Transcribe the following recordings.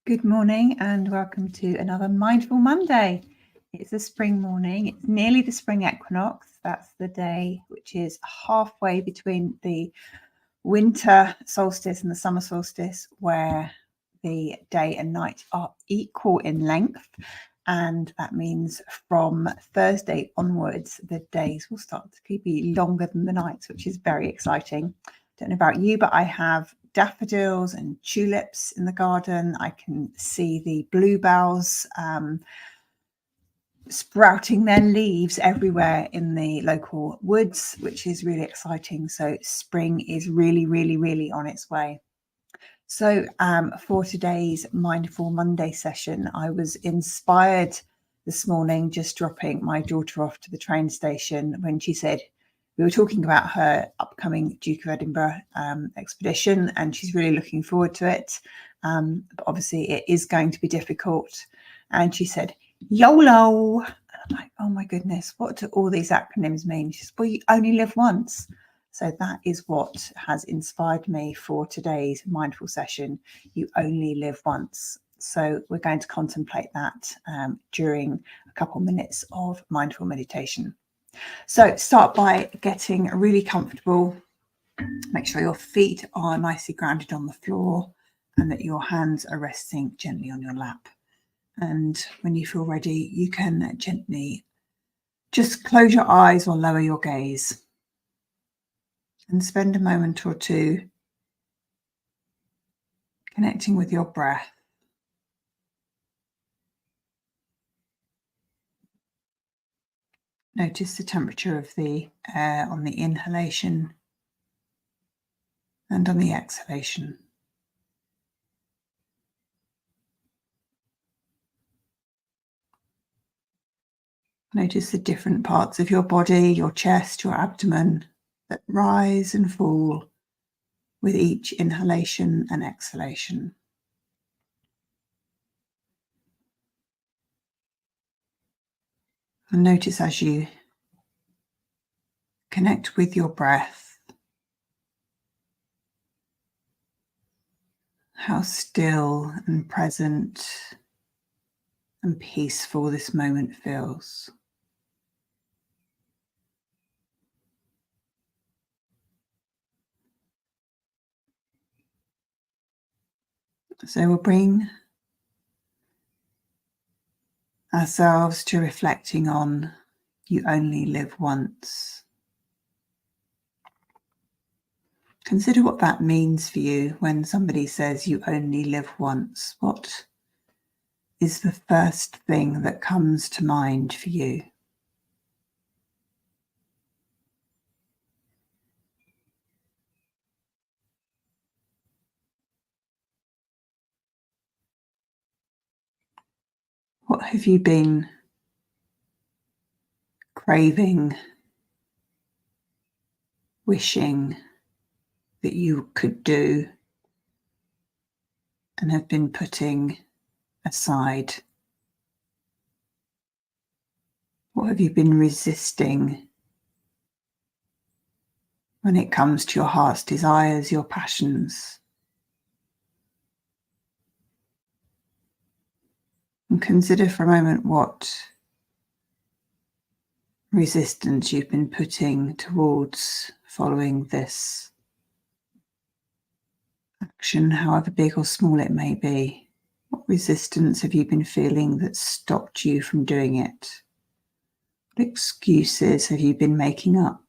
Good morning and welcome to another Mindful Monday. It's a spring morning. It's nearly the spring equinox. That's the day which is halfway between the winter solstice and the summer solstice, where the day and night are equal in length. And that means from Thursday onwards, the days will start to be longer than the nights, which is very exciting. Don't know about you, but I have daffodils and tulips in the garden. I can see the bluebells sprouting their leaves everywhere in the local woods, which is really exciting. So spring is really on its way. So for today's Mindful Monday session, I was inspired this morning just dropping my daughter off to the train station when she said, we were talking about her upcoming Duke of Edinburgh expedition, and she's really looking forward to it. But obviously it is going to be difficult. And she said, YOLO. And I'm like, oh my goodness, what do all these acronyms mean? She says, well, you only live once. So that is what has inspired me for today's mindful session. You only live once. So we're going to contemplate that during a couple minutes of mindful meditation. So start by getting really comfortable. Make sure your feet are nicely grounded on the floor and that your hands are resting gently on your lap. And when you feel ready, you can gently just close your eyes or lower your gaze and spend a moment or two connecting with your breath. Notice the temperature of the air on the inhalation and on the exhalation. Notice the different parts of your body, your chest, your abdomen, that rise and fall with each inhalation and exhalation. And notice as you connect with your breath, how still and present and peaceful this moment feels. So we'll bring ourselves to reflecting on you only live once. Consider what that means for you when somebody says you only live once. What is the first thing that comes to mind for you? What have you been craving, wishing that you could do and have been putting aside? What have you been resisting when it comes to your heart's desires, your passions? And consider for a moment what resistance you've been putting towards following this action, however big or small it may be. What resistance have you been feeling that stopped you from doing it? What excuses have you been making up?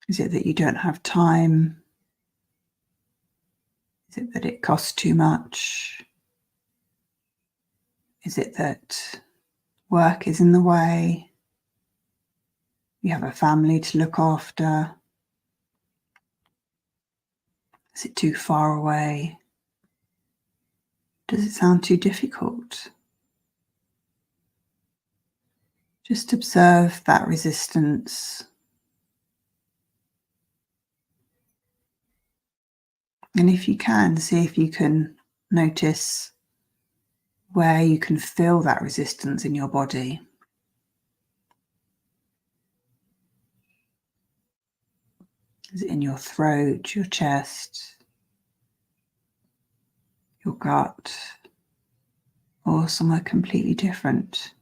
Is it that you don't have time? Is it that it costs too much? Is it that work is in the way? You have a family to look after? Is it too far away? Does it sound too difficult? Just observe that resistance. And if you can, see if you can notice where you can feel that resistance in your body. Is it in your throat, your chest, your gut, or somewhere completely different?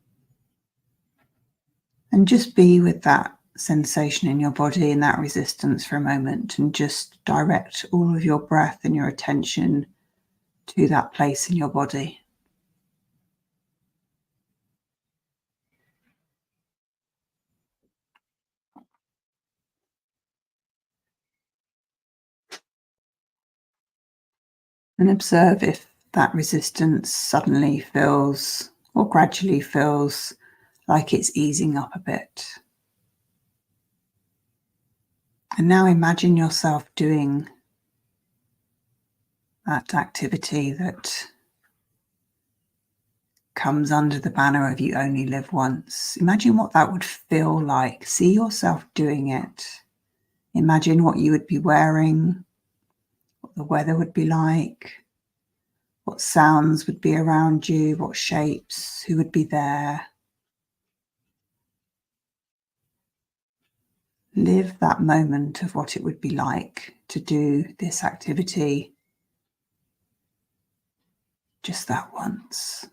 And just be with that sensation in your body and that resistance for a moment, and just direct all of your breath and your attention to that place in your body. And observe if that resistance suddenly feels or gradually feels like it's easing up a bit. And now imagine yourself doing that activity that comes under the banner of you only live once. Imagine what that would feel like. See yourself doing it. Imagine what you would be wearing, what the weather would be like, what sounds would be around you, what shapes, who would be there. Live that moment of what it would be like to do this activity just that once.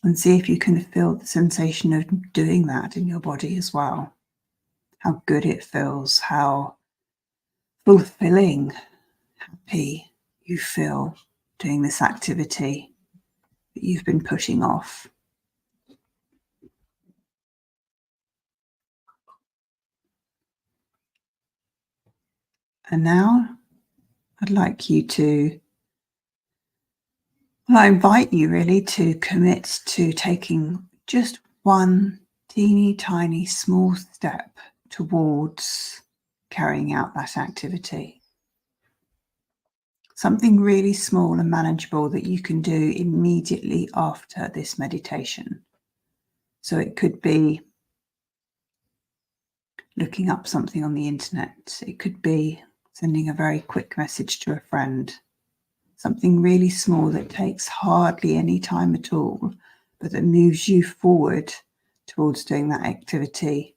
And see if you can feel the sensation of doing that in your body as well. How good it feels, how fulfilling, happy you feel doing this activity that you've been putting off. And now I'd like you to, I invite you really to commit to taking just one teeny tiny small step towards carrying out that activity. Something really small and manageable that you can do immediately after this meditation. So it could be looking up something on the internet. It could be sending a very quick message to a friend. Something really small that takes hardly any time at all, but that moves you forward towards doing that activity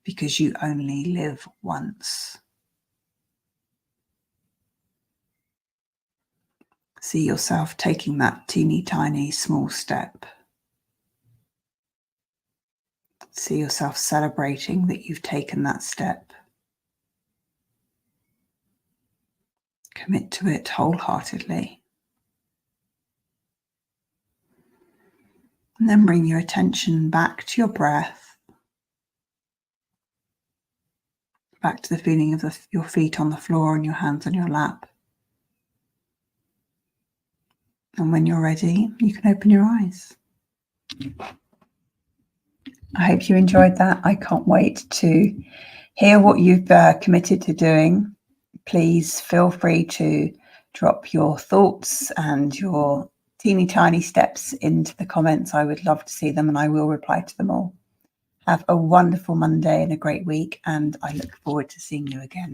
because you only live once. See yourself taking that teeny tiny small step. See yourself celebrating that you've taken that step. Commit to it wholeheartedly. And then bring your attention back to your breath, back to the feeling of your feet on the floor and your hands on your lap. And when you're ready, you can open your eyes. I hope you enjoyed that. I can't wait to hear what you've committed to doing. Please feel free to drop your thoughts and your teeny tiny steps into the comments. I would love to see them, and I will reply to them all. Have a wonderful Monday and a great week, and I look forward to seeing you again.